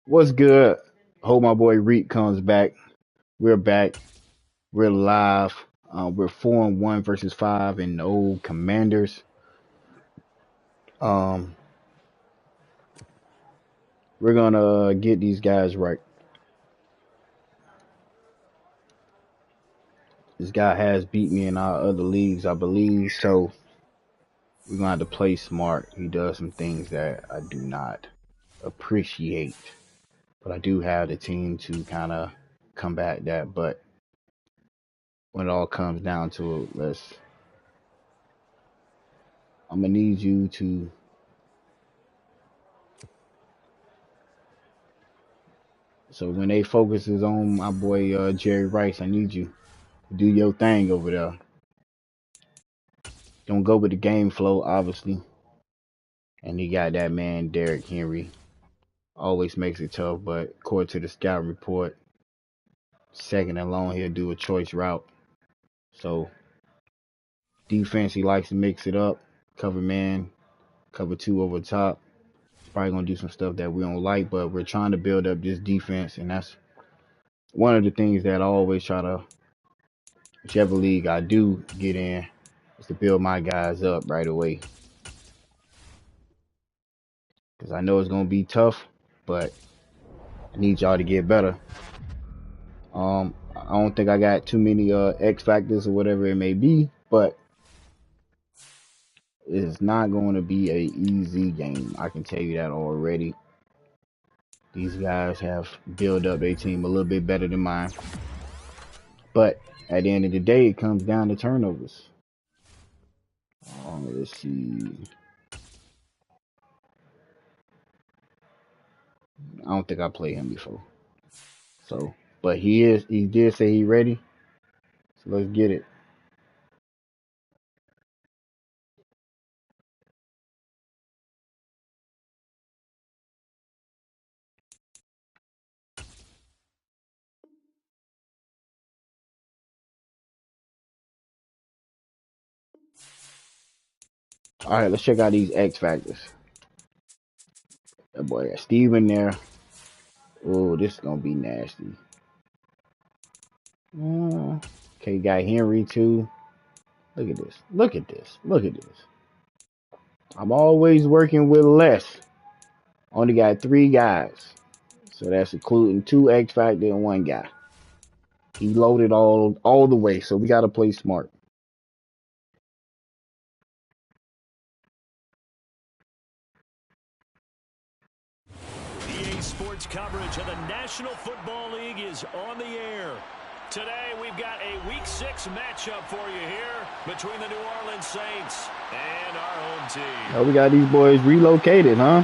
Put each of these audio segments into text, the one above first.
What's good? Hope my boy Reek comes back. We're back. We're live. We're 4-1 versus 5 in the old Commanders. Um, we're gonna get these guys right. This guy has beat me in our other leagues, I believe. So we're gonna have to play smart. He does some things that I do not appreciate, but I do have the team to kind of combat that. But when it all comes down to it, I'm gonna need you to. So when they focus is on my boy Jerry Rice, I need you to do your thing over there. Don't go with the game flow, obviously. And he got that man Derrick Henry. Always makes it tough, but according to the scout report, second and long he'll do a choice route. So defense he likes to mix it up. Cover man, cover two over top. He's probably gonna do some stuff that we don't like, but we're trying to build up this defense, and that's one of the things that I always try to, whichever league I do get in, is to build my guys up right away. Because I know it's going to be tough, but I need y'all to get better. I don't think I got too many X factors or whatever it may be, but it's not going to be a easy game. I can tell you that already. These guys have built up their team a little bit better than mine. But at the end of the day, it comes down to turnovers. Let's see. I don't think I played him before. So, but he did say he ready. So let's get it. All right, let's check out these X factors. That boy got Steve in there. Oh, this is gonna be nasty. Okay, got Henry too. Look at this. Look at this. Look at this. I'm always working with less. Only got 3 guys. So that's including 2 X Factor and 1 guy. He loaded all the way, so we gotta play smart. EA Sports coverage of the National Football League is on the air. Today, we've got a Week 6 matchup for you here between the New Orleans Saints and our home team. Oh, we got these boys relocated, huh?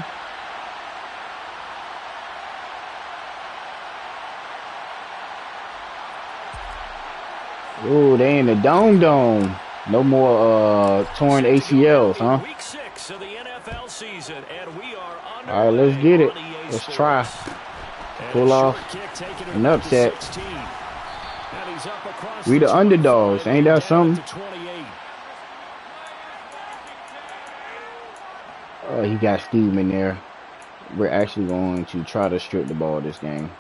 Oh, they in the dome. No more torn ACLs, huh? Week 6 of the NFL season, and we are on. All right, let's get it. Let's try. Pull off an upset. We the underdogs. Ain't that something? He got Steve in there. We're actually going to try to strip the ball this game.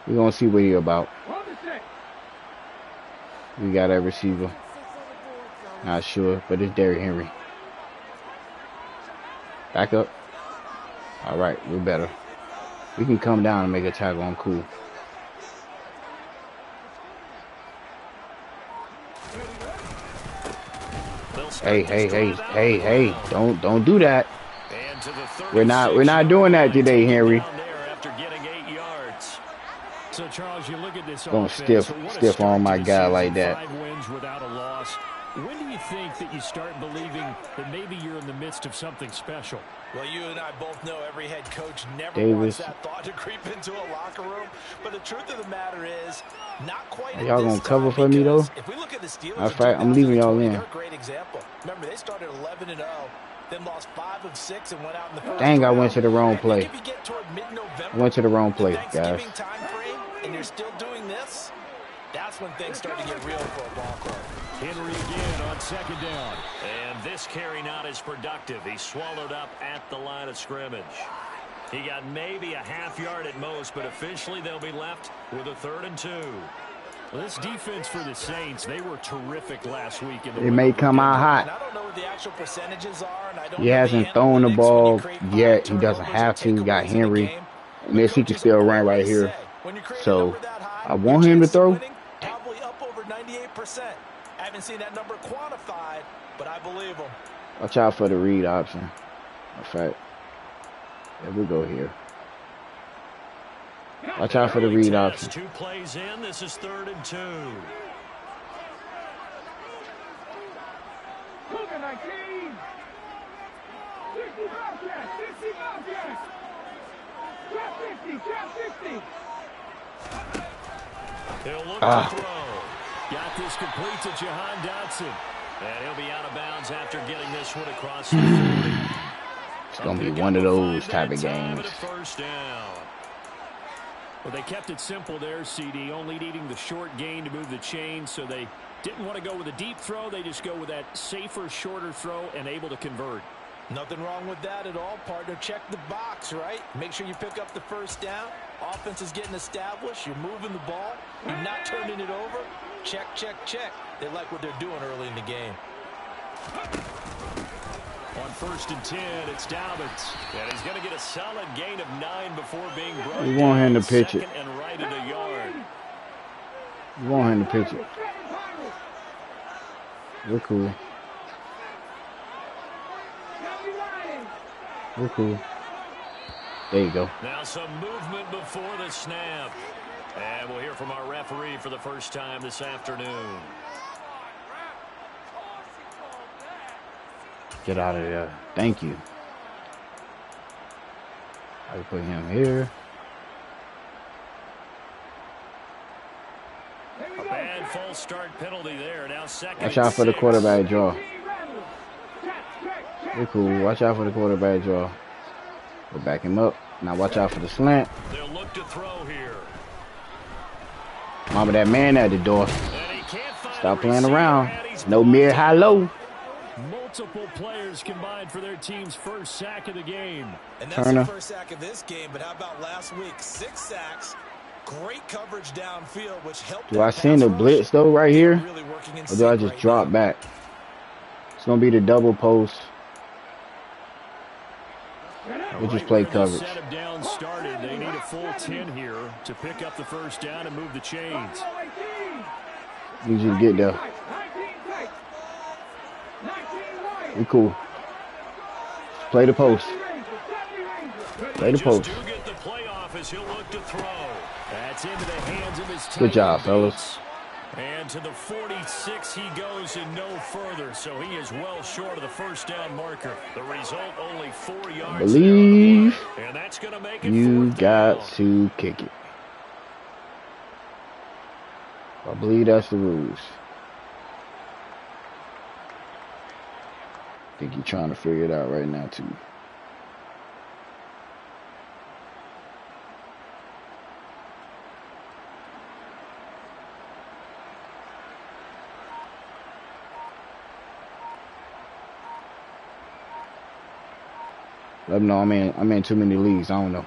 We're going to see what he's about. We got a receiver. Not sure, but it's Derrick Henry. Back up. All right, we're better. We can come down and make a tackle. I'm cool. Hey. Don't do that. We're not doing that today, Henry. So Charles, you look at this Don't stiff on my guy like that. 5 wins without a loss. When do you think that you start believing that maybe you're in the midst of something special? Well, you and I both know every head coach never wants that thought to creep into a locker room. But the truth of the matter is, not quite. Y'all gonna cover for me though? If we look at the Steelers, matter of fact, I'm leaving y'all in. They're a great example. Remember, they started 11-0. then lost 5 of 6 and went out in the first Dang, round. I went to the wrong play. If you get toward mid-November, I went to the wrong place, guys. Thanksgiving time frame, and you're still doing this, that's when things start to get real for a ball club. Henry again on second down. And this carry not as productive. He swallowed up at the line of scrimmage. He got maybe a half yard at most, but officially they'll be left with a 3rd and 2. Well, this defense for the Saints, they were terrific last week. It may come out hot. I don't know what the actual percentages are, and I don't He hasn't thrown the ball yet. He doesn't have to. He got Henry. And this he can still run right here. So I want him to throw. Probably up over 98%. I haven't seen that number quantified, but I believe him. Watch out for the read option. In fact, there we go here. Watch out for the read option. 2 plays in. This is 3rd and 2. He'll look to throw. Got this complete to Jahan Dotson. And he'll be out of bounds after getting this one across the 40. It's going to be one of those type of games. First down. Well, they kept it simple there, CD, only needing the short gain to move the chain, so they didn't want to go with a deep throw. They just go with that safer, shorter throw and able to convert. Nothing wrong with that at all, partner. Check the box, right? Make sure you pick up the first down. Offense is getting established. You're moving the ball. You're not turning it over. Check, check, check. They like what they're doing early in the game. On 1st and 10, it's Dobbins. And he's going to get a solid gain of 9 before being brought We want him to pitch it. and right at a yard. We want him to pitch it. We're cool. We're cool. There you go. Now some movement before the snap. And we'll hear from our referee for the first time this afternoon. Get out of there. Thank you. I can put him here. A bad false start penalty there. Now second. Watch out for the quarterback draw. We're cool. Watch out for the quarterback draw. We'll back him up. Now watch out for the slant. They'll look to throw here. Mama, that man at the door. Stop playing around. No mid, high, low. Multiple players combined for their team's first sack of the game. And that's Turner. the first sack of this game, but how about last week? 6 sacks, great coverage downfield, which helped. Do I send the blitz, though, right here? Really working in Or do I just drop back? It's going to be the double post. We just play coverage. Set him down started. They need a full 10 here to pick up the first down and move the chains. Need you to get there. We cool. Play the post. Play the post. That's into the hands of his Good job, fellas. And to the 46 he goes and no further, so he is well short of the first down marker. The result only 4 yards. I believe and that's going to make it you got down. to kick it. I believe that's the rules. I think you're trying to figure it out right now, too. Let them know I'm in too many leagues. I don't know.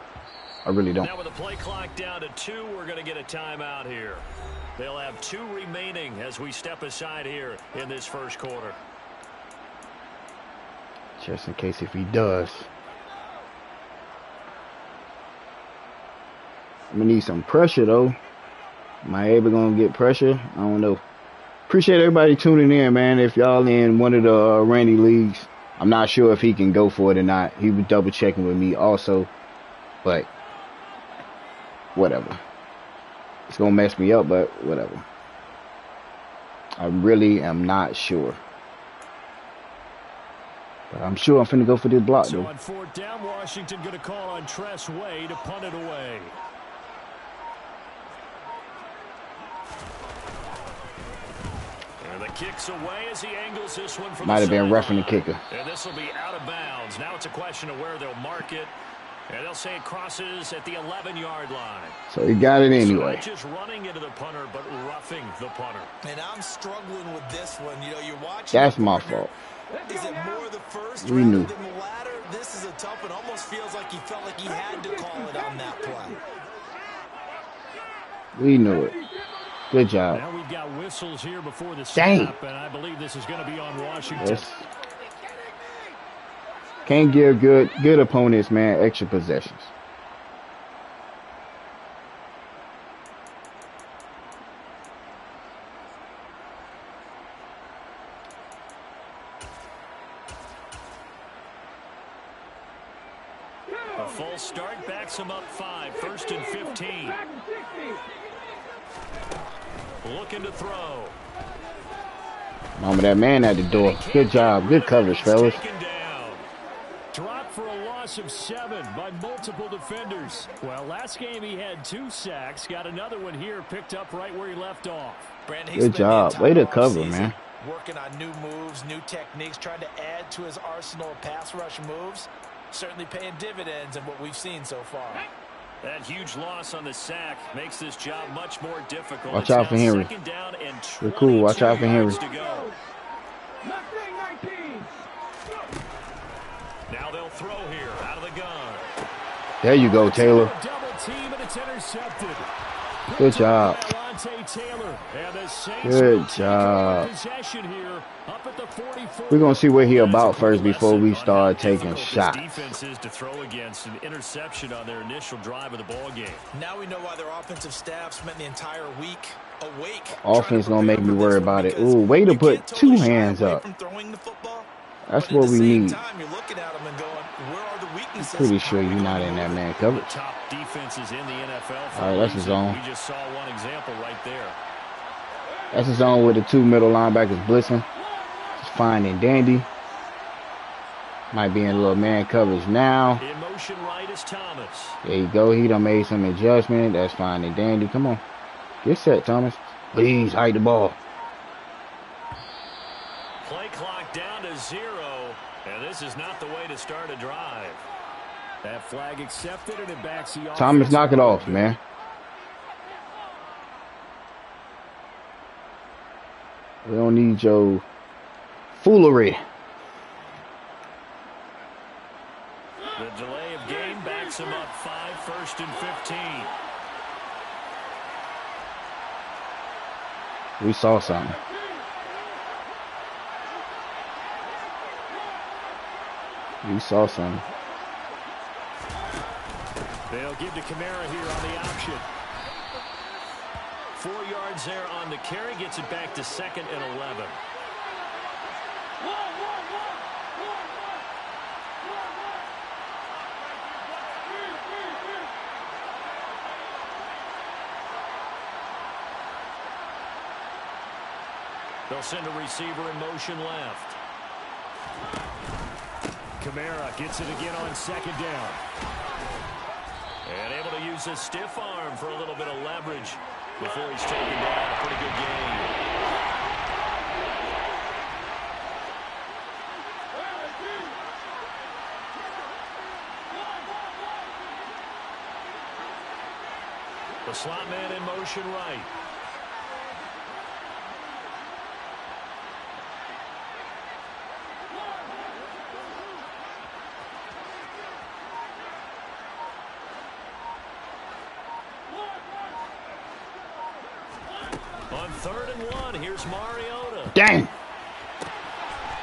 I really don't. Now with the play clock down to 2, we're going to get a timeout here. They'll have 2 remaining as we step aside here in this first quarter. Just in case if he does. I'm going to need some pressure, though. Am I ever going to get pressure? I don't know. Appreciate everybody tuning in, man. If y'all in one of the Randy leagues, I'm not sure if he can go for it or not. He was double checking with me also. But whatever. It's going to mess me up, but whatever. I really am not sure. But I'm sure I'm finna go for this block, So though. on 4th down, Washington going to call on Tress Way to punt it away. And the kick's away as he angles this one from Might the have been roughing the sideline. kicker. And this will be out of bounds. Now it's a question of where they'll mark it. And they'll say it crosses at the 11-yard line. So he got it So anyway. not just running into the punter, but roughing the punter. And I'm struggling with this one. You know, you're watching. That's my fault. Is it more the first We knew. than the latter? This is a tough one. Almost feels like he felt like he had to call it on that play. We knew it. Good job. Now we've got whistles here before the Dang. snap, and I believe this is going to be on Washington. Yes. Can't give good opponents, man, extra possessions. A full start backs him up 5, 1st and 15. Looking to throw. Mama, that man at the door. Good job. Good coverage, fellas. Dropped for a loss of 7 by multiple defenders. Well, last game he had 2 sacks. Got another one here, picked up right where he left off. Good job. Way to cover, man. Working on new moves, new techniques, trying to add to his arsenal of pass rush moves. Certainly paying dividends in what we've seen so far. That huge loss on the sack makes this job much more difficult. Watch out for Henry. We're cool. Watch out for Henry. Now they'll throw here out of the gun. There you go, Taylor. Double team and it's intercepted. Good job. Good job. We're going to see what he about first before we start taking shots. Defenses to throw against an interception on their initial drive of the ball game. Now we know why their offensive staff spent the entire week awake. Offense going to make me worry about it. Ooh, way to put 2 hands up. That's what we need. Pretty sure you're not in that man coverage. Top defenses in the NFL. All right, that's his zone. We just saw one example right there. That's his zone with the 2 middle linebackers blitzing. Just fine and dandy. Might be in a little man coverage now. In motion right is Thomas. There you go. He done made some adjustment. That's fine and dandy. Come on. Get set, Thomas. Please hide the ball. Play clock down to 0. And this is not the way to start a drive. That flag accepted and it backs the offense. Thomas, knock it off, man. We don't need your foolery. The delay of game backs him up 5, 1st and 15. We saw something. We saw something. They'll give to Kamara here on the option. 4 yards there on the carry. Gets it back to 2nd and 11. They'll send a receiver in motion left. Kamara gets it again on 2nd down. And able to use his stiff arm for a little bit of leverage before he's taken down. Pretty good game. The slot man in motion right. On 3rd and 1, here's Mariota. Dang.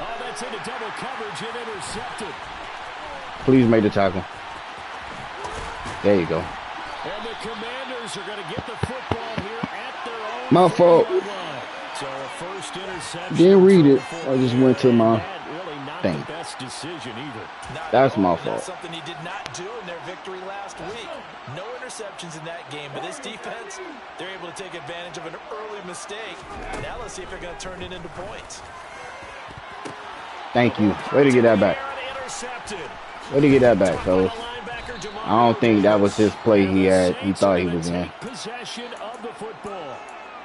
Oh, that's into double coverage and intercepted. Please make the tackle. There you go. And the Commanders are going to get the football here at their own. My fault. So a first interception. Didn't read it. I just went to my really not thing. the best decision either. That's my fault. That's something he did not do in their victory last week. No interceptions in that game, but this defense, they're able to take advantage of an early mistake. Now let's see if they're going to turn it into points. Thank you. Way to get that back. Way to get that back, fellas. I don't think that was his play he thought he was in. Possession of the football.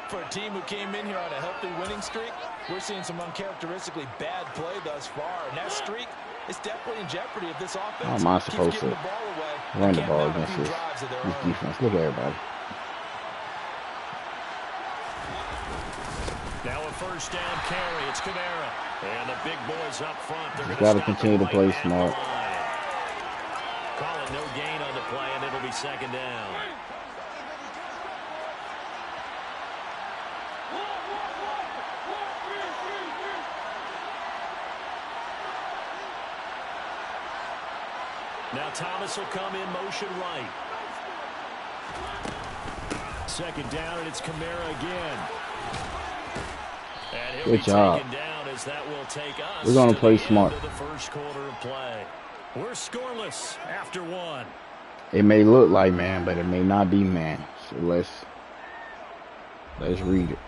For a team who came in here on a healthy winning streak, we're seeing some uncharacteristically bad play thus far. And that streak is definitely in jeopardy if this offense How am I keeps supposed giving to the ball away. run the Can't ball mount a against few this drives of their own. defense? Look at everybody. Now a first down carry. It's Kamara. And the big boys up front. They're Just going got to continue to play smart. Calling no gain on the play, and it'll be second down. Now Thomas will come in motion right. Second down, and it's Kamara again. And he'll Good job. down as that will take us. We're going to play smart. The first quarter of play. We're scoreless after one. It may look like man, but it may not be man. So let's read it.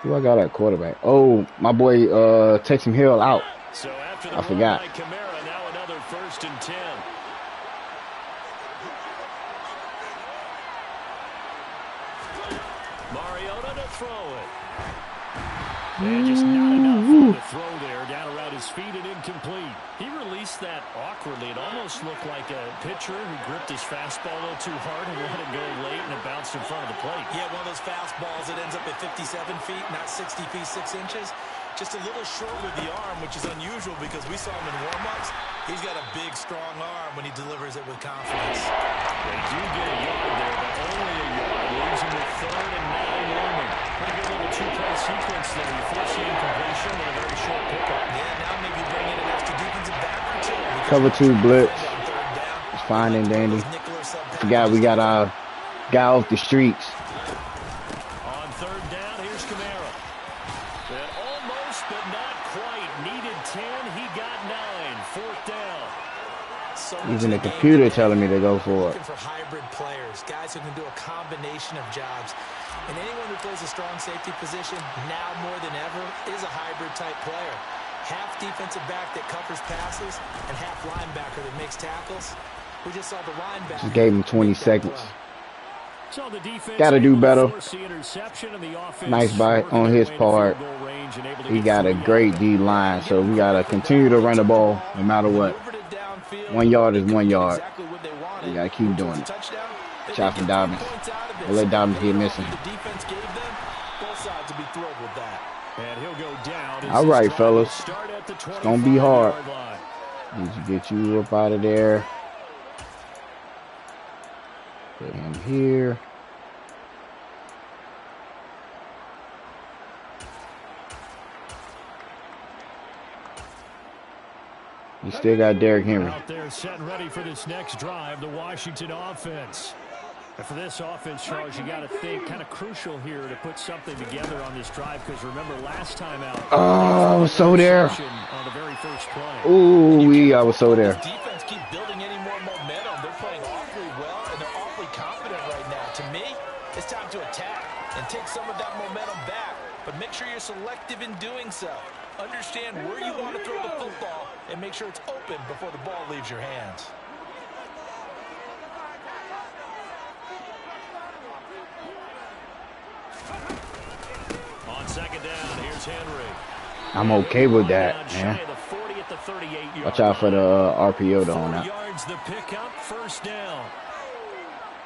Who I got at quarterback? Oh, my boy Taysom Hill out. So after the I forgot. Kamara, now another 1st and 10. Mariota to throw it. And just not enough to throw there, down around his feet and incomplete. He released that awkwardly. It almost looked like a pitcher who gripped his fastball a little too hard and let it go late, and it bounced in front of the plate. Yeah, one of those fastballs that ends up at 57 feet, not 60 feet, 6 inches. Just a little short with the arm, which is unusual because we saw him in warm-ups. He's got a big, strong arm when he delivers it with confidence. They do get a yard there, but only a yard. Leaves him with 3rd and 9 looming. Pretty good little two-play sequence there. You force the incompletion with a very short pickup. Yeah, now maybe bring in an extra defensive back or two. Cover 2 blitz. It's fine and dandy. Forgot we got our guy off the streets. On 3rd down, here's Kamara. And almost, but not quite. Needed 10. He got 9. 4th down. Even the computer telling me to go for it. Looking for hybrid players, guys who can do a combination of jobs. And anyone who plays a strong safety position, now more than ever, is a hybrid-type player. Half defensive back that covers passes, and half linebacker that makes tackles. We just saw the linebacker. Just gave him 20 seconds. So the defense Got to do better. The Nice bite on his part. He got a great D-line, so we got to continue to run the ball no matter what. 1 yard is 1 yard. We got to keep doing it. Shot from Dobbins. We'll let Dobbins get missing. All right, fellas. It's going to be hard. Need to get you up out of there. Put him here. You still got Derrick Henry. Out there setting ready for this next drive, the Washington offense. And for this offense, Charles, you got to think kind of crucial here to put something together on this drive, because remember last time out. Oh, I was so there. On the very first play. Ooh, I was so there. Defense keep building any more momentum. They're playing awfully well, and they're awfully confident right now. To me, it's time to attack and take some of that momentum back. But make sure you're selective in doing so. Understand where you want to throw the football and make sure it's open before the ball leaves your hands. On 2nd down, here's Henry. I'm okay with that, man. Watch out for the RPO though on that. Yards the pickup, 1st down.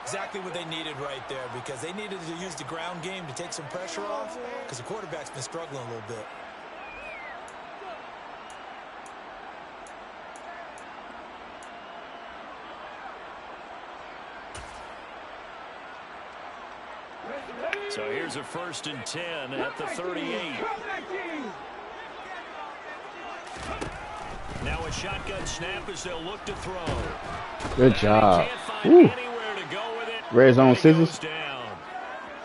Exactly what they needed right there, because they needed to use the ground game to take some pressure off, because the quarterback's been struggling a little bit. So here's a 1st and 10 at the 38. Now a shotgun snap as they'll look to throw. Good job. Ooh. Red zone scissors.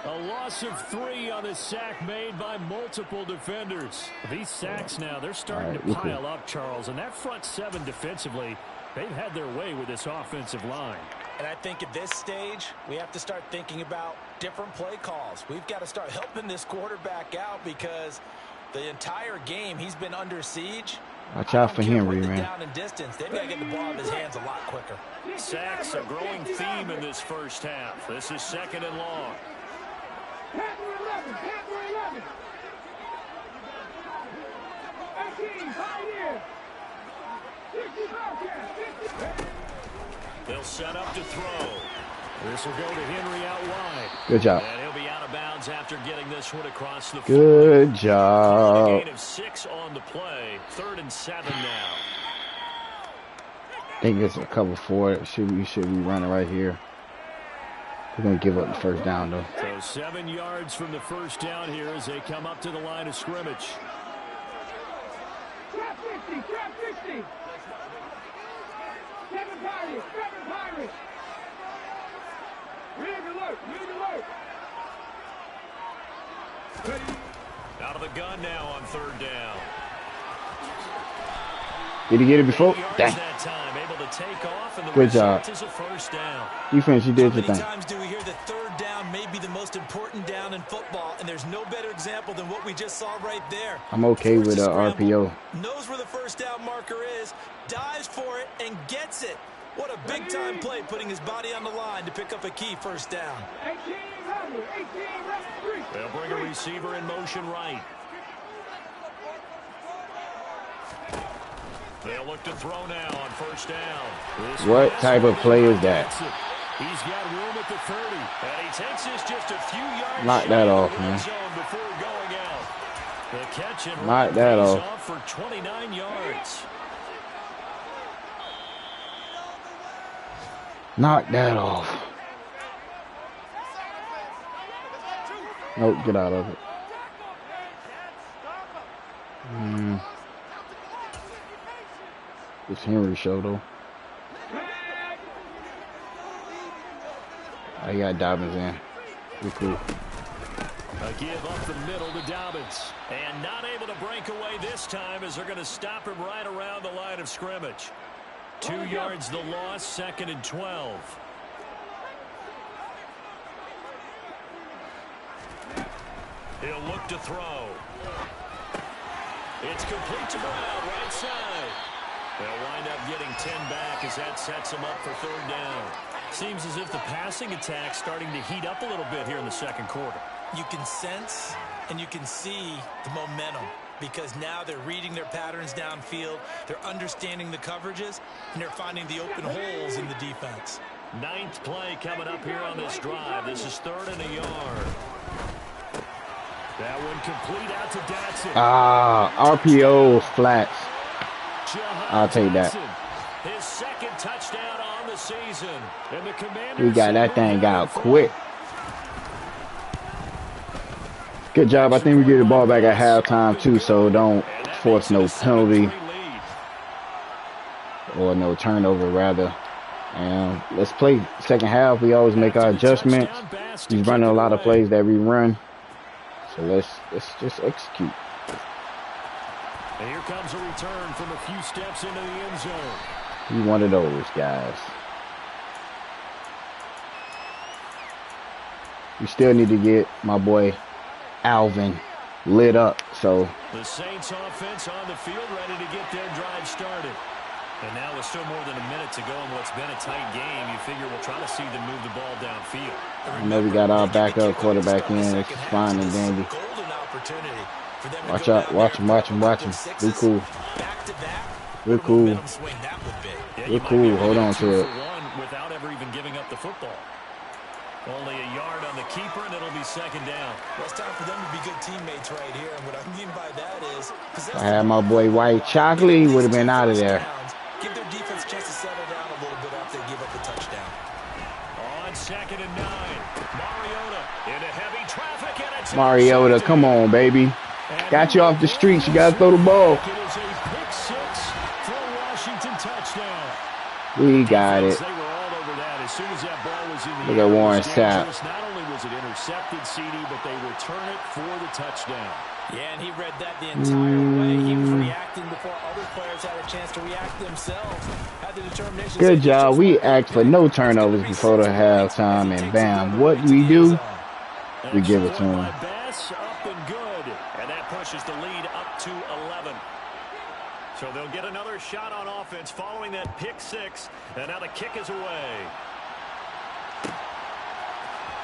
A loss of 3 on the sack made by multiple defenders. These sacks now, they're starting to pile up, Charles. And that front 7 defensively, they've had their way with this offensive line. And I think at this stage, we have to start thinking about different play calls. We've got to start helping this quarterback out, because the entire game he's been under siege, Watch out for Henry, man. Down in distance, they've got to get the ball in his hands a lot quicker. Sacks, a growing theme in this first half. This is 2nd and long. They'll set up to throw. This will go to Henry out wide. Good job. And he'll be out of bounds after getting this one across the Good 40. job. A gain of 6 on the play. 3rd and 7 now. I think it's a cover 4. We should be running right here. We're going to give up the first down, though. So 7 yards from the first down here as they come up to the line of scrimmage. Trap 50, trap 50. 7 Pirates, 7 Pirates. Rig alert, rig alert. Out of the gun now on 3rd down. Did he get it before? Dang. That time, able to take off, and the Good job. result is a first down. Defense, you did How your many thing. times do we hear that 3rd down may be the most important down in football, and there's no better example than what we just saw right there. I'm okay with Forces scramble, RPO. knows where the first down marker is, dives for it, and gets it. What a big-time play, putting his body on the line to pick up a key first down. 18 left, 3. They'll bring a receiver in motion right. They'll look to throw now on first down. What type of play is that? He's got room at the 30. And he takes this just a few yards. Knock that off, man. Before going out. The catch and Knock that pays off. for 29 yards. Knock that off. Nope, get out of it. It's Henry show, though. I got Dobbins in. Be cool. A give up the middle to Dobbins. And not able to break away this time as they're going to stop him right around the line of scrimmage. 2 yards the loss, 2nd and 12. He'll look to throw. It's complete to Brown, right side. They'll wind up getting 10 back as that sets them up for 3rd down. Seems as if the passing attack's starting to heat up a little bit here in the 2nd quarter. You can sense and you can see the momentum because now they're reading their patterns downfield, they're understanding the coverages, and they're finding the open holes in the defense. 9th play coming up here on this drive. This is 3rd and a yard. That one complete out to Dotson. RPO flats. I'll take that. His 2nd touchdown on the season. And the Commanders, We got that thing out quick. Good job. I think we get the ball back at halftime, too, so don't force no penalty or no turnover, rather. And let's play 2nd half. We always make our adjustments. He's running a lot of plays that we run. So let's just execute. And here comes a return from a few steps into the end zone. He's one of those guys. We still need to get my boy Alvin lit up. So the Saints offense on the field ready to get their drive started. And now with still more than a minute to go in what's been a tight game, you figure we'll try to see them move the ball downfield. I know we got our backup quarterback in. It's fine and dandy. Watch out. Watch him. Be cool. We're cool. We're cool. Hold on to it. Without ever even giving up the football. Only a yard on the keeper, and it'll be 2nd down. Well, it's time for them to be good teammates right here. And what I mean by that is, I had my boy White Chocolate, he would have been out of there. Give their defense a chance to settle down a little bit after they give up the touchdown. On 2nd and 9, Mariota into heavy traffic, and it's Mariota, come on, baby. Got you off the streets. You got to throw the ball. It is a pick 6 for a Washington touchdown. We got it. They were all over that as soon as that ball was in the Look air. at Warren It was Sapp. dangerous. Not only was it intercepted, CD, but they return it for the touchdown. Yeah, and he read that the entire way. He was reacting before other players had a chance to react themselves. Had the determination. Good job. We asked for no turnovers before the halftime, and bam, what we do? We give it to him. Bass up and good. And that pushes the lead up to 11. So they'll get another shot on offense following that pick six. And now the kick is away.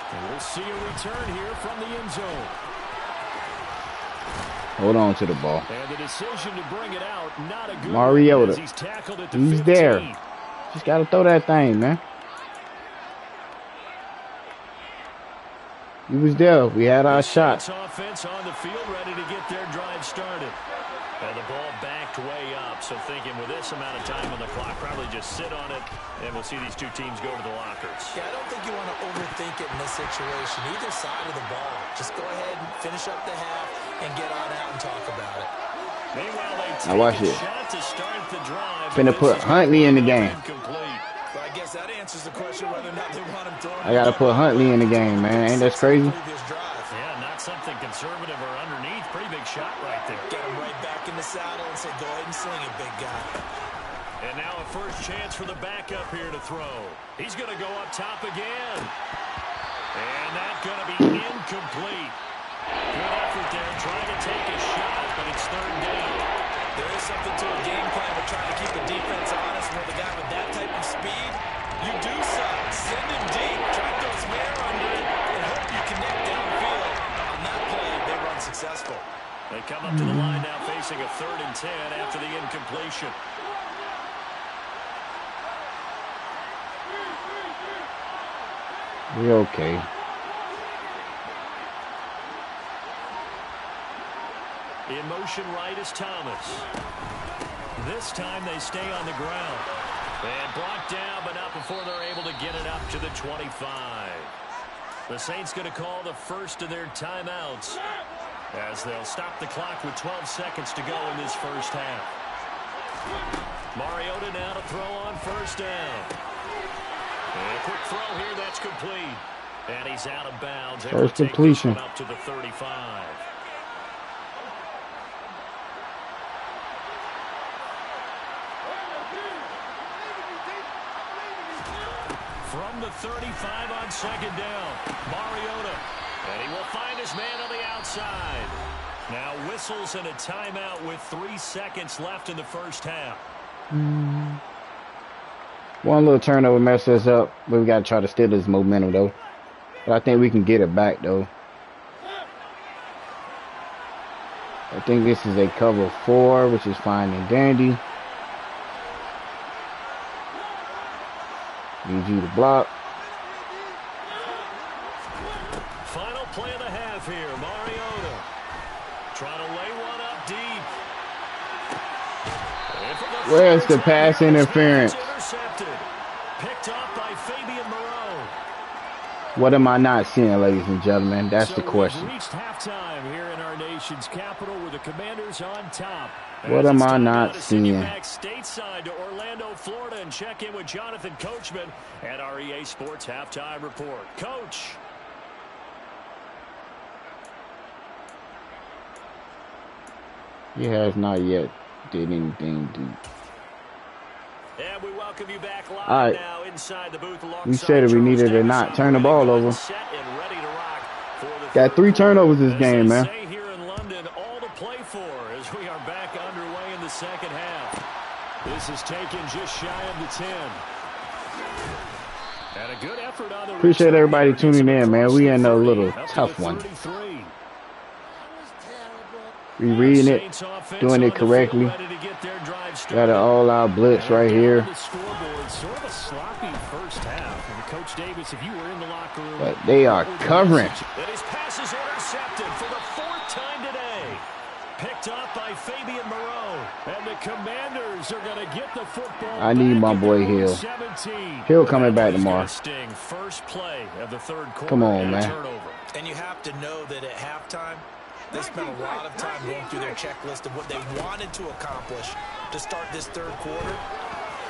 And we'll see a return here from the end zone. Hold on to the ball. And the decision to bring it out, not a good Mariota. one as he's tackled at the He's 15. there. Just got to throw that thing, man. He was there. We had our shot. Offense on the field, ready to get their drive started. And the ball backed way up. So thinking with this amount of time on the clock, probably just sit on it, and we'll see these two teams go to the lockers. Yeah, I don't think you want to overthink it in this situation. Either side of the ball. Just go ahead and finish up the half and get on out and talk about it. Meanwhile, they Now watch take a it. shot to start the drive. Finna put Huntley in the game. Incomplete. But I guess that answers the question whether or not they want him throwing. I got to put Huntley in the game, man. Ain't that crazy? Yeah, not something conservative or underneath. Pretty big shot right there. Get him right back in the saddle and say, go ahead and sling it, big guy. And now a first chance for the backup here to throw. He's going to go up top again. And that's going to be incomplete. Good effort there, trying to take a shot, but it's third down. There is something to a game plan with trying to keep the defense honest. With a guy with that type of speed, you do something. Send him deep, try to throw his man under it, and hope you connect downfield. On that play, they were unsuccessful. They come up to the line now facing a 3rd and 10 after the incompletion. We're okay. In motion right is Thomas. This time they stay on the ground. And blocked down, but not before they're able to get it up to the 25. The Saints going to call the first of their timeouts as they'll stop the clock with 12 seconds to go in this first half. Mariota now to throw on first down. And a quick throw here, that's complete. And he's out of bounds. First completion. Up to the 35. From the 35 on second down, Mariota. And he will find his man on the outside. Now whistles and a timeout with 3 seconds left in the first half. One little turnover messed us up, but we got to try to steal this momentum, though. But I think we can get it back, though. I think this is a cover 4, which is fine and dandy. Need you to block. Final play of the half here. Mariota trying to lay one up deep. Where's the pass interference? Intercepted. Picked up by Fabian Moreau. What am I not seeing, ladies and gentlemen? That's the question. We've reached halftime here in our nation's capital with the Commanders on top. What am I not seeing? Back stateside to Orlando, Florida, and check in with Jonathan Coachman at our EA Sports Halftime Report. Coach. He has not yet did anything deep. And we welcome you back live All right. now inside the booth. We said it, we needed to not turn the ball over. Got 3 turnovers this game, man. Here in London, all to play for as we are back underway in the second half. This is taken just shy of the 10. And a good effort on the Appreciate everybody tuning in, man. We in a little tough one. We reading it, doing it correctly. Got an all-out blitz right here. Sort of a sloppy first half. And Coach Davis, if you were in the locker room, But they are covering. And his pass is intercepted for the 4th time today. Picked up by Fabian Moreau. and the Commanders are going to get the football. I need my boy Hill. 17. Hill coming back tomorrow. Sting, first play of the 3rd quarter. Come on, man. Turnover. And you have to know that at halftime, they spent a lot of time going through their checklist of what they wanted to accomplish to start this 3rd quarter.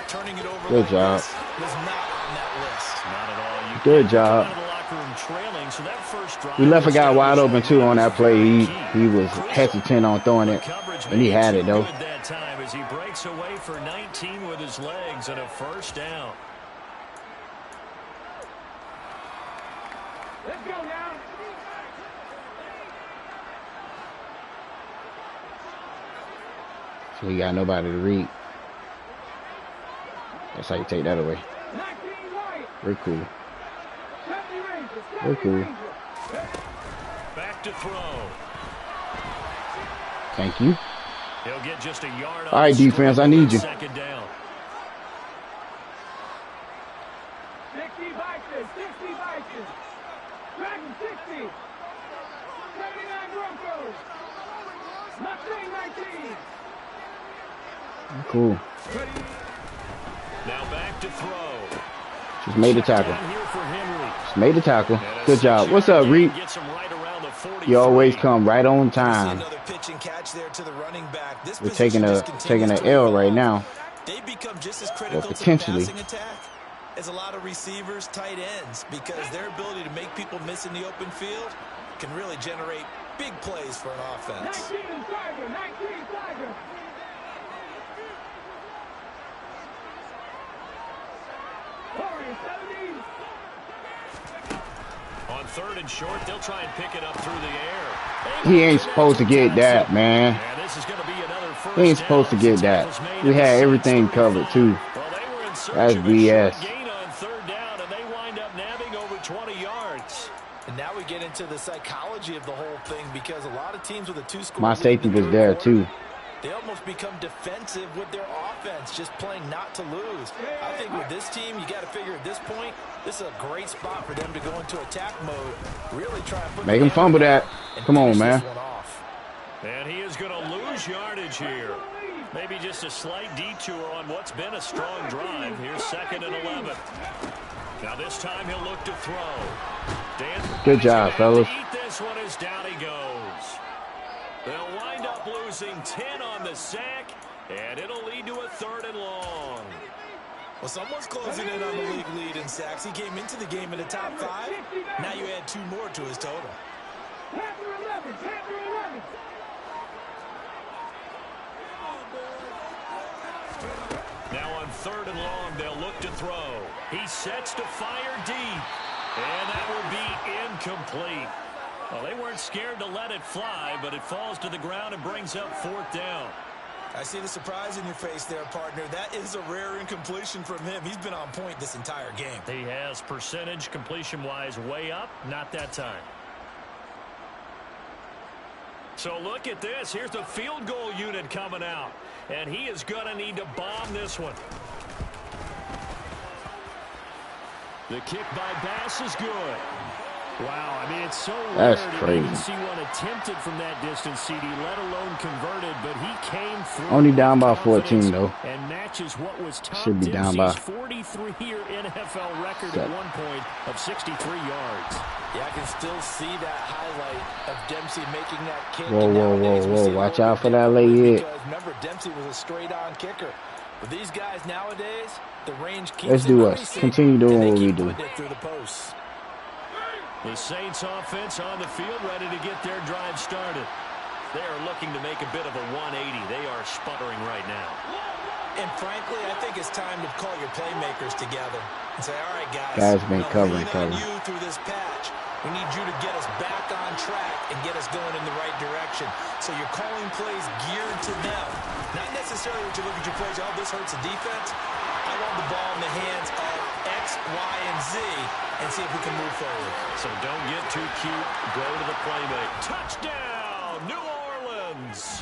Turning it over Good like job. this was not on that list. Not at all. You Good can't job. get out of the locker room trailing, so that first drive We left a guy was wide open too on that play. key. He was hesitant on throwing it, Coverage and he made had too it though. good that time as he breaks away for 19 with his legs and a first down. Let's go now. So he got nobody to read. That's how you take that away. 19 white. We're cool. 70 Rangers. We're cool. Back to throw. Thank you. He'll get just a yard. All right, defense, I need you. Second down. 60 Vikings. 60 Vikings. Dragon 60. 79 Broncos. Mustang 19. Cool. Now back to throw. Just made the tackle. Down here for Henry. Just made the tackle. And a Good job. 6-yard What's up, gain Reed? gets him right around the 43. You always come right on See time. another pitch and catch there to the running back. This We're position taking just continues an to L evolve. right now. They become just as critical to the potentially. passing attack as a lot of receivers, tight ends, because their ability to make people miss in the open field can really generate big plays for an offense. 19 Tiger. 19 Tiger. Warriors 70. On third and short, they'll try and pick it up through the air. He ain't supposed to get that, man. And this is going to be another first He ain't supposed to down. get that. Tackles made We at the had everything 6-34. covered, too. Well, they were in search That's of a BS. short gain on third down, and they wind up nabbing over 20 yards. And now we get into the psychology of the whole thing, because a lot of teams with a two-score My lead in safety the was third there, quarter, too. they almost become defensive with their offense, just playing not to lose. I think with this team, you got to figure at this point, this is a great spot for them to go into attack mode, really try and put Make the him fumble hammer that. down and Come on, finish man. this one off. And he is going to lose yardage here. Maybe just a slight detour on what's been a strong drive. Here's 2nd and 11. Now this time he'll look to throw. Dan, Good job, fellas. eat this one as down he goes. They'll wind up losing 10 on the sack, and it'll lead to a 3rd and long. Well, someone's closing in on the league lead in sacks. He came into the game in the top 5. Now you add 2 more to his total. Panther 11. Panther 11. Now on 3rd and long, they'll look to throw. He sets to fire deep, and that will be incomplete. Well, they weren't scared to let it fly, but it falls to the ground and brings up 4th down. I see the surprise in your face there, partner. That is a rare incompletion from him. He's been on point this entire game. He has percentage completion-wise way up, not that time. So look at this. Here's the field goal unit coming out, and he is going to need to bomb this one. The kick by Bass is good. Wow, I mean, it's so That's rare to crazy. even see one attempted from that distance, CD, let alone converted, but he came through. Only down by with confidence 14, though. And matches what was Tom Should be down by. Dempsey's 43-year NFL record Set. at one point of 63 yards. Yeah, I can still see that highlight of Dempsey making that kick. Whoa, And whoa, nowadays whoa, we see whoa. it Watch a little out for bit that differently late hit. because remember, Dempsey was a straight-on kicker. But these guys nowadays, the range keeps Let's do us. increasing, Continue doing and they what we keep do. putting it through the posts. The Saints offense on the field ready to get their drive started. They are looking to make a bit of a 180. They are sputtering right now. And frankly, I think it's time to call your playmakers together and say, all right, guys, Guys been we're covering, leaning on covering. you through this patch. We need you to get us back on track and get us going in the right direction. So you're calling plays geared to them. Not necessarily what you look at your plays, oh, this hurts the defense. I want the ball in the hands of X, Y, and Z and see if we can move forward. So don't get too cute. Go to the playmaker. Touchdown, New Orleans.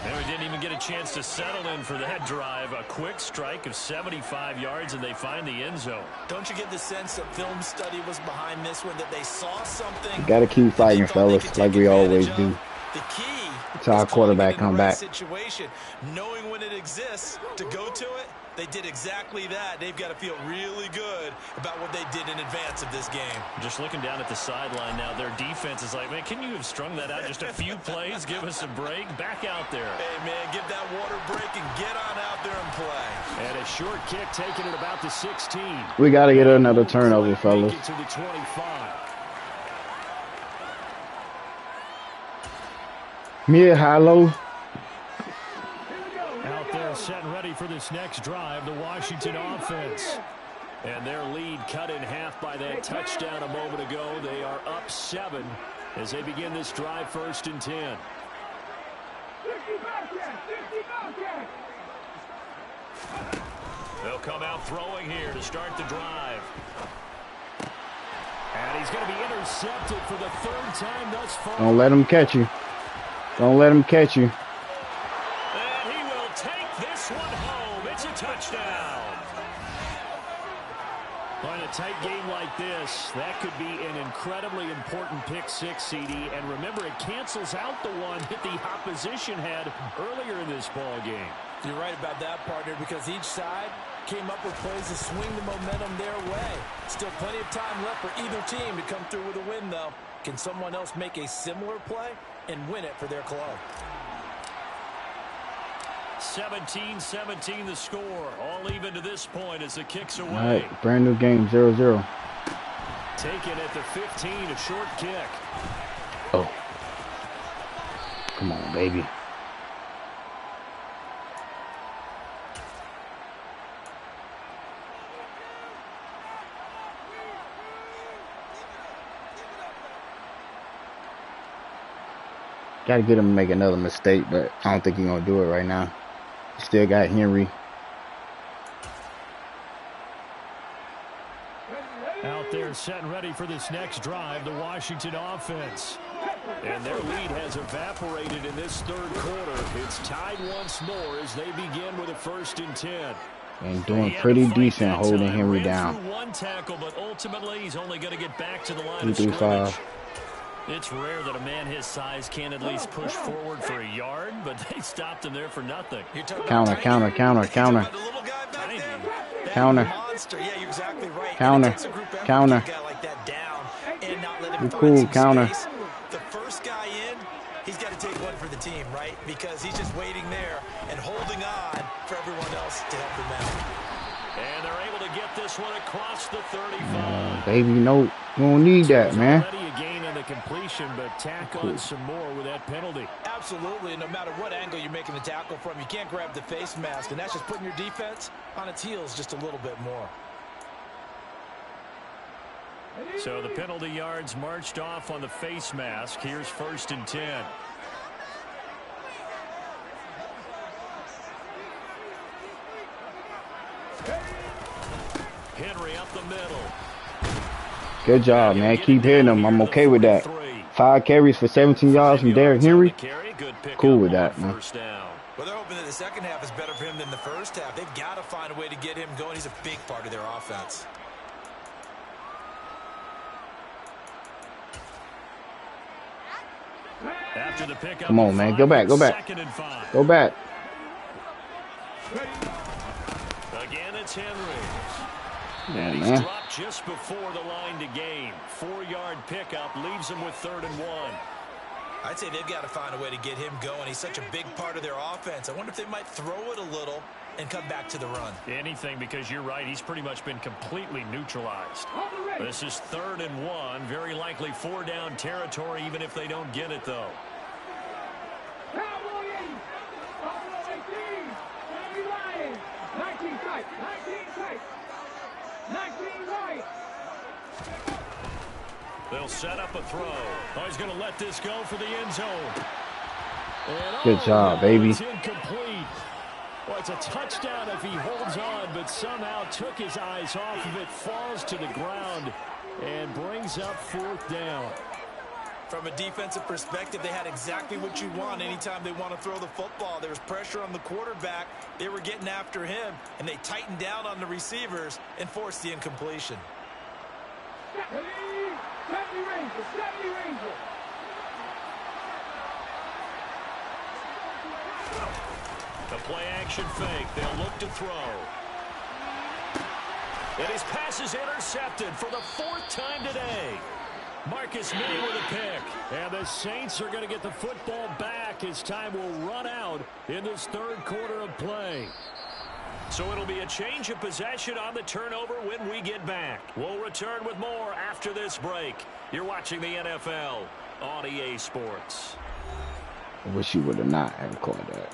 And we didn't even get a chance to settle in for that drive. A quick strike of 75 yards, and they find the end zone. Don't you get the sense that film study was behind this one, that they saw something? You gotta keep fighting, that they thought they fellas, could like take we always advantage do. of? The key Until our is calling quarterback it in come the right back. situation, knowing when it exists to go to it. They did exactly that. They've got to feel really good about what they did in advance of this game. Just looking down at the sideline now, their defense is like, man, can you have strung that out just a few plays? Give us a break. Back out there. Hey, man, give that water break and get on out there and play. And a short kick taken at about the 16. We gotta get another turnover, Make fellas. it to the 25. Mid, high, low. Out there set and ready for this next drive, the Washington offense. And their lead cut in half by that touchdown a moment ago. They are up 7 as they begin this drive, 1st and 10. They'll come out throwing here to start the drive. And he's going to be intercepted for the third time thus far. Don't let him catch you. Don't let him catch you. And he will take this one home. It's a touchdown. On a tight game like this, that could be an incredibly important pick six, CD. And remember, it cancels out the one that the opposition had earlier in this ball game. You're right about that, partner, because each side came up with plays to swing the momentum their way. Still plenty of time left for either team to come through with a win, though. Can someone else make a similar play and win it for their club? 17-17 the score. All even to this point as the kick's away. All right, brand new game, 0-0. Taken at the 15, a short kick. Oh. Come on, baby. Got to get him to make another mistake, but I don't think he's going to do it right now. Still got Henry. Out there set and ready for this next drive, the Washington offense. And their lead has evaporated in this third quarter. It's tied once more as they begin with a 1st and 10. And doing pretty decent holding Henry down. One tackle, but ultimately he's only going to get back to the line 2 of through scrimmage. 5. It's rare that a man his size can at least push forward for a yard, but they stopped him there for nothing. Counter, counter, counter, counter. Counter. Yeah, you're exactly right. Counter. Counter. You cool, counter. The first guy in, he's got to take one for the team, right? Because he's just waiting there and holding on for everyone else to help him out. And they're able to get this one across the 35. Baby, no, you don't need that, man. Already a gain on the completion, but tack on some more with that penalty. Absolutely, and no matter what angle you're making the tackle from, you can't grab the face mask, and that's just putting your defense on its heels just a little bit more. So the penalty yards marched off on the face mask. Here's 1st and 10. Henry up the middle. Good job, man. Keep hitting them. I'm okay with that. 5 carries for 17 yards from Derrick Henry. Cool with that, man. Well, they're hoping that the second half is better for him than the first half. They've got to find a way to get him going. He's a big part of their offense. After the pickup, Come on, man. Go back. Go back. Go back. Again, it's Henry. Yeah, And he's man. dropped just before the line to gain. 4-yard pickup leaves him with 3rd and 1. I'd say they've got to find a way to get him going. He's such a big part of their offense. I wonder if they might throw it a little and come back to the run. Anything, because you're right. He's pretty much been completely neutralized. This is 3rd and 1. Very likely 4-down territory, even if they don't get it, though. Cowboys! 18! 19 tight! 19 tight! 19 right! They'll set up a throw. Oh, he's going to let this go for the end zone. And Good job, baby. It's incomplete. Well, it's a touchdown if he holds on, but somehow took his eyes off of it, falls to the ground, and brings up 4th down. From a defensive perspective, they had exactly what you want anytime they want to throw the football. There was pressure on the quarterback. They were getting after him, and they tightened down on the receivers and forced the incompletion. 70 Rangers! 70 Rangers! The play-action fake. They'll look to throw. And his pass is intercepted for the 4th time today. Marcus May with a pick. And the Saints are going to get the football back as time will run out in this 3rd quarter of play. So it'll be a change of possession on the turnover when we get back. We'll return with more after this break. You're watching the NFL on EA Sports. I wish you would have not have called that.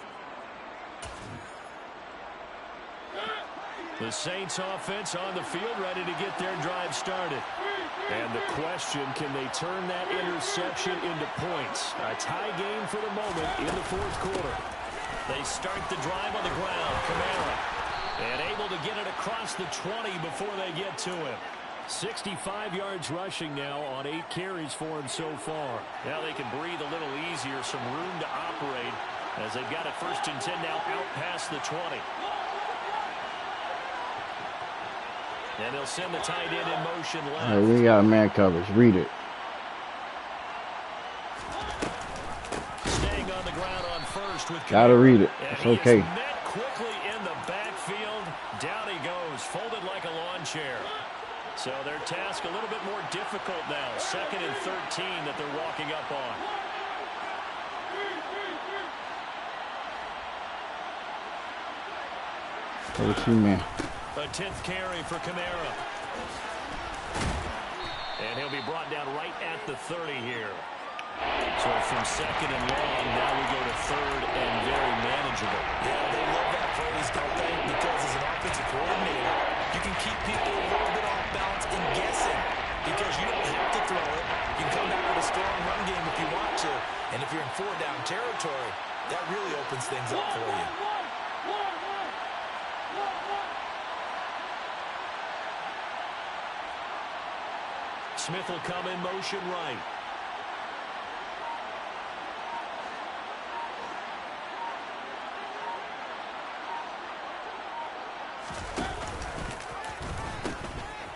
The Saints offense on the field ready to get their drive started. And the question, can they turn that interception into points? A tie game for the moment in the 4th quarter. They start the drive on the ground. Kamara. And able to get it across the 20 before they get to him. 65 yards rushing now on 8 carries for him so far. Now they can breathe a little easier, some room to operate as they've got it 1st and 10 now out past the 20. And they'll send the tight end in motion left. All right, we got man coverage. Read it. Staying on the ground on first with Gotta read it. and It's he okay. is met quickly in the backfield. Down he goes, folded like a lawn chair. So their task a little bit more difficult now. 2nd and 13 that they're walking up on. Cover 2 man. A 10th carry for Kamara. And he'll be brought down right at the 30 here. So from 2nd and long, now we go to 3rd and very manageable. Yeah, they love that phrase, don't they? Because as an offensive coordinator, you can keep people a little bit off balance and guessing. Because you don't have to throw it. You can come back with a strong run game if you want to. And if you're in 4-down territory, that really opens things up for you. Smith will come in motion right.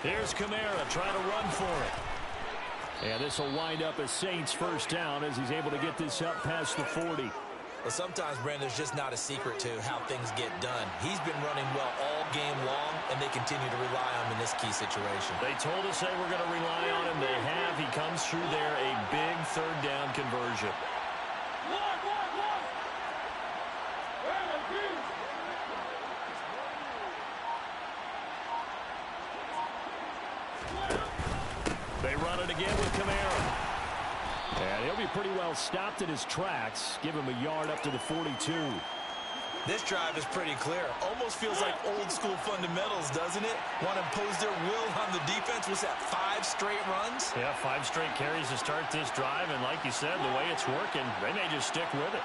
Here's Kamara trying to run for it. And this will wind up a Saints 1st down as he's able to get this up past the 40. Well, sometimes, Brandon, there's just not a secret to how things get done. He's been running well all game long, and they continue to rely on him in this key situation. They told us they were going to rely on him. They have. He comes through there, a big 3rd down conversion. They run it again with Kamara. And he'll be pretty well stopped in his tracks. Give him a yard up to the 42. This drive is pretty clear. Almost feels like old school fundamentals, doesn't it? Want to impose their will on the defense. Was that 5 straight runs? Yeah, 5 straight carries to start this drive. And like you said, the way it's working, they may just stick with it.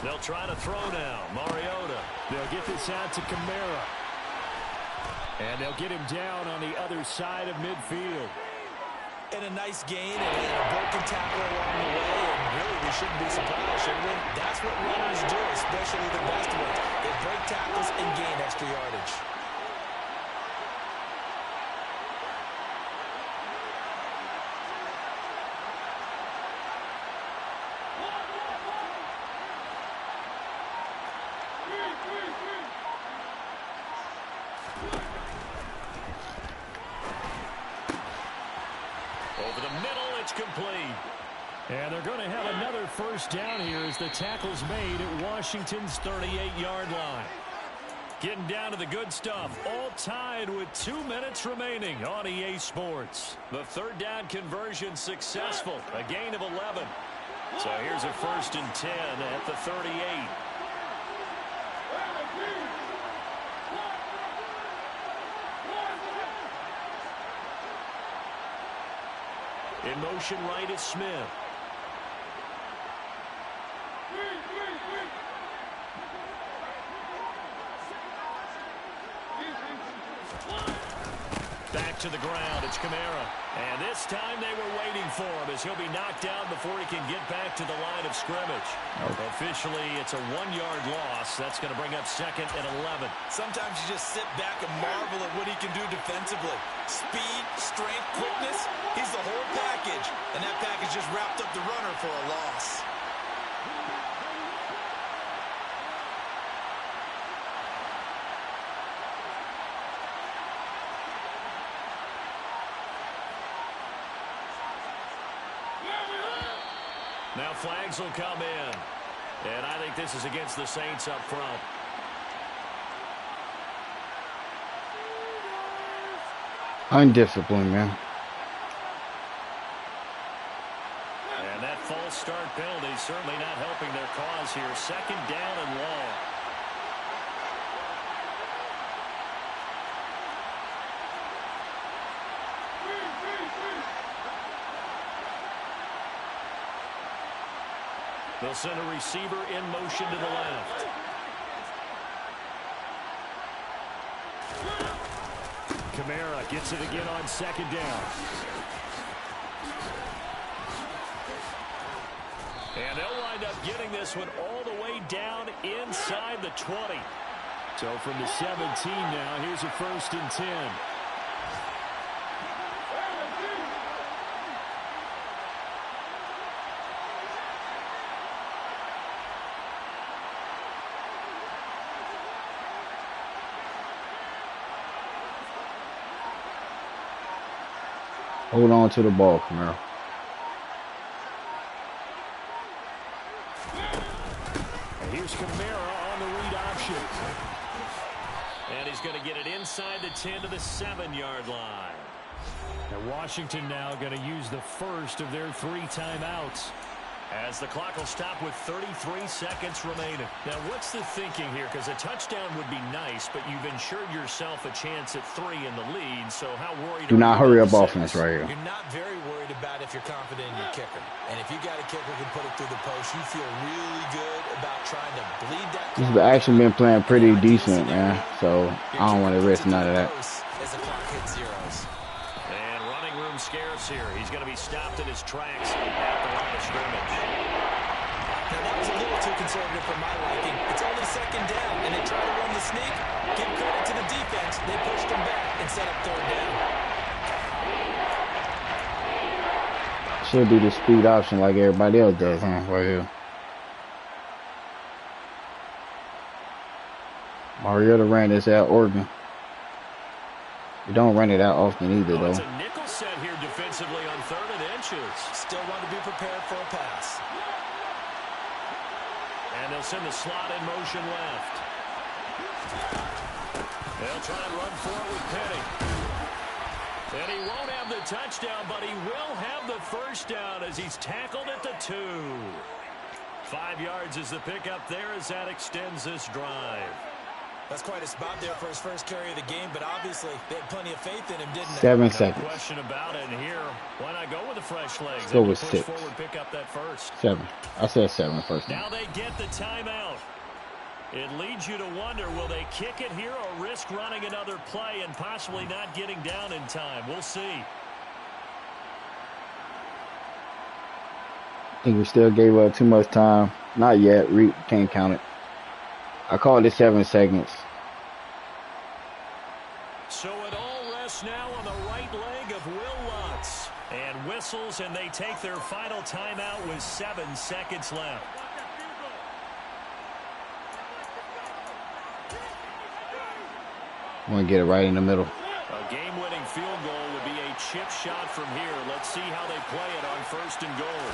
They'll try to throw now. Mariota. They'll get this out to Kamara. And they'll get him down on the other side of midfield. And a nice gain and a broken tackle along the way. And really, we shouldn't be surprised, should we? That's what runners do, especially the best ones. They break tackles and gain extra yardage. Over the middle, it's complete. And they're going to have another 1st down here as the tackle's made at Washington's 38-yard line. Getting down to the good stuff. All tied with 2 minutes remaining on EA Sports. The 3rd down conversion successful. A gain of 11. So here's a 1st and 10 at the 38. In motion right is Smith. Back to the ground. It's Kamara. And this time they were waiting for him as he'll be knocked down before he can get back to the line of scrimmage. Officially, it's a 1-yard loss. That's going to bring up 2nd and 11. Sometimes you just sit back and marvel at what he can do defensively. Speed, strength, quickness. He's the whole package. And that package just wrapped up the runner for a loss. Now flags will come in. And I think this is against the Saints up front. Undisciplined, man. And that false start penalty certainly not helping their cause here. 2nd down and long. They'll send a receiver in motion to the left. Kamara gets it again on second down. And they'll wind up getting this one all the way down inside the 20. So from the 17 now, here's a 1st and 10. Hold on to the ball, Kamara. And here's Kamara on the read option. And he's going to get it inside the 10 to the 7-yard line. And Washington now going to use the first of their 3 timeouts. As the clock will stop with 33 seconds remaining. Now, what's the thinking here? Because a touchdown would be nice, but you've ensured yourself a chance at 3 in the lead. So how worried Do not are you hurry about up the offense six? right here. You're not very worried about if you're confident in your kicker. And if you got a kicker who can put it through the post, you feel really good about trying to bleed that He's clock. actually been playing pretty decent, man. So I don't want to risk none of that. As the clock hits zeros. And running room scarce here. He's going to be stopped in his tracks at the line of scrimmage. Now, that was a little too conservative for my liking. It's only second down, and they try to run the sneak. Give credit to the defense. They pushed them back and set up third down. Should be the speed option like everybody else does, huh? Right here. Mariota ran this at Oregon. You don't run it out often either, It's though. a nickel set here defensively on 3rd and inches. Still want to be prepared for a pass. And they'll send the slot in motion left. They'll try and run for it with Penny. And he won't have the touchdown, but he will have the first down as he's tackled at the 2. 5 yards is the pickup there as that extends this drive. That's quite a spot there for his first carry of the game, but obviously they had plenty of faith in him, didn't they? 7 No seconds. question about it. And here, why not go with the fresh legs? Let's go with Push 6. forward, pick up that first. 7. I said 7 first. Now they get the timeout. It leads you to wonder, will they kick it here or risk running another play and possibly not getting down in time? We'll see. I think we still gave up too much time. Not yet. Can't count it. I called it 7 seconds. So it all rests now on the right leg of Will Lutz. And whistles, and they take their final timeout with 7 seconds left. I'm going to get it right in the middle. A game-winning field goal would be a chip shot from here. Let's see how they play it on 1st and goal.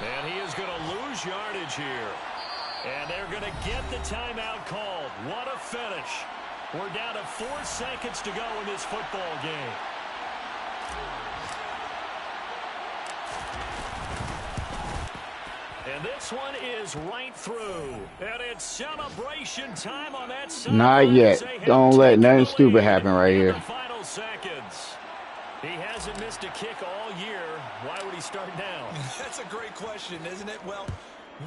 And he is going to lose yardage here. And they're going to get the timeout called. What a finish. We're down to 4 seconds to go in this football game. And this one is right through. And it's celebration time on that side. Not yet. Don't let nothing stupid happen right here. The final seconds. He hasn't missed a kick all year. Why would he start now? That's a great question, isn't it? Well,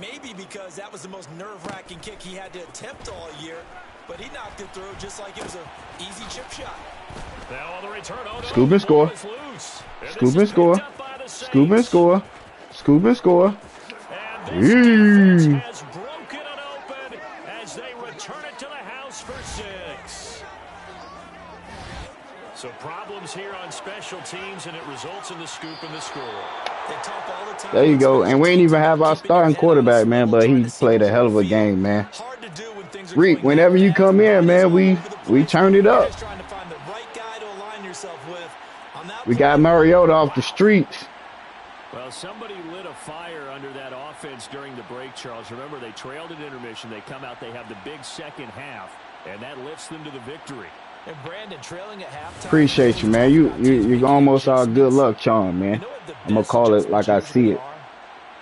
maybe because that was the most nerve-wracking kick he had to attempt all year, but he knocked it through just like it was an easy chip shot. Now on the return, Scoop and score. Scoop and score. Scoop and score. Scoop and score. And this defense has broken it open as they return it to the house for 6. So problems here on special teams, and it results in the scoop and the score. They talk all the time. There you go. And we ain't even have our starting quarterback, man, but he played a hell of a game, man. Hard to do when things are Reek, going whenever down you bad. come in, man, we turned it up. Just trying to find the right guy to align yourself with. On that We got Mariota off the streets. Well, somebody lit a fire under that offense during the break, Charles. Remember, they trailed at intermission. They come out, they have the big second half, and that lifts them to the victory. And Brandon trailing at halftime. Appreciate you, man. You almost our good luck charm, man. You know what the I'm gonna best call it like I adjustments see usually it. are?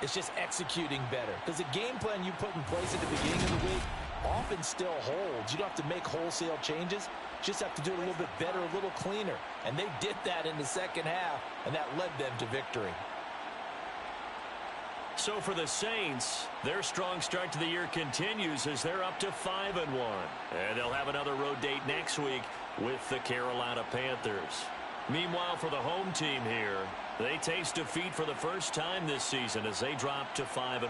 It's just executing better. Because the game plan you put in place at the beginning of the week often still holds. You don't have to make wholesale changes. You just have to do it a little bit better, a little cleaner. And they did that in the second half, and that led them to victory. So for the Saints, their strong start to the year continues as they're up to 5-1. And they'll have another road date next week with the Carolina Panthers. Meanwhile, for the home team here, they taste defeat for the first time this season as they drop to 5-1.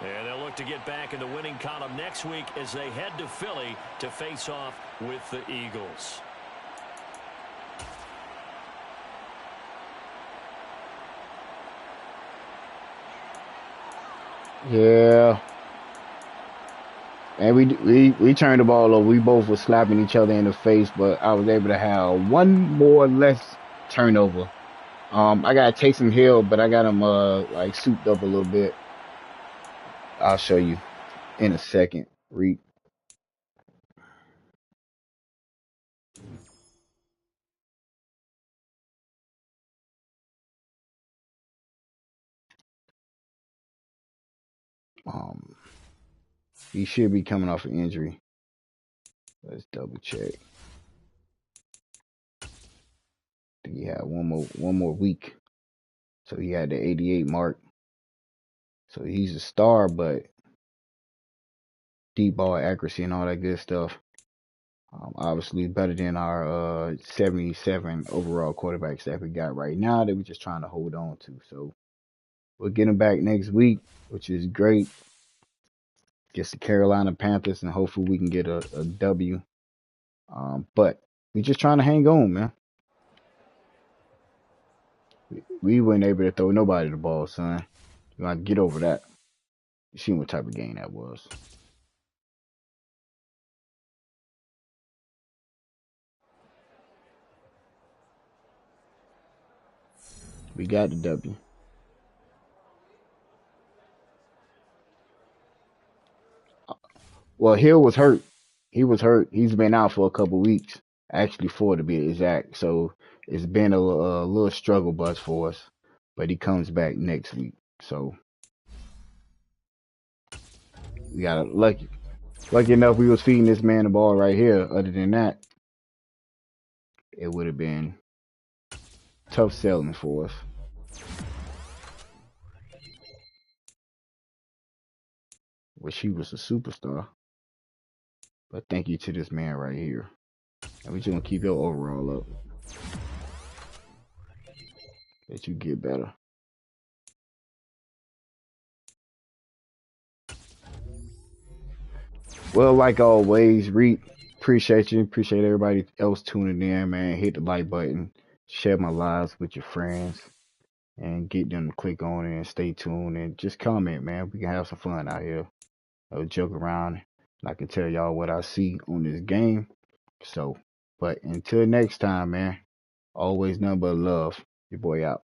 And they'll look to get back in the winning column next week as they head to Philly to face off with the Eagles. Yeah. And we turned the ball over. We both were slapping each other in the face, but I was able to have one more less turnover. I got Taysom Hill, but I got him like souped up a little bit. I'll show you in a second. Read. He should be coming off an injury. Let's double check. I think he had one more week. So he had the 88 mark. So he's a star, but deep ball accuracy and all that good stuff. Obviously better than our 77 overall quarterbacks that we got right now that we're just trying to hold on to. So we'll get him back next week, which is great. Against the Carolina Panthers, and hopefully we can get a W. But we're just trying to hang on, man. We weren't able to throw nobody the ball, son. You got to get over that. You seen what type of game that was. We got the W. Well, Hill was hurt. He was hurt. He's been out for a couple weeks. Actually, 4 to be exact. So it's been a little struggle bus for us. But he comes back next week. So we got lucky enough we was feeding this man the ball right here. Other than that, it would have been tough selling for us. Wish he was a superstar. But thank you to this man right here. And we just gonna keep your overall up. That you get better. Well, like always, Reed, appreciate you. Appreciate everybody else tuning in, man. Hit the like button. Share my lives with your friends. And get them to click on it and stay tuned. And just comment, man. We can have some fun out here. I'll joke around. And I can tell y'all what I see on this game. So, but until next time, man. Always nothing but love. Your boy out.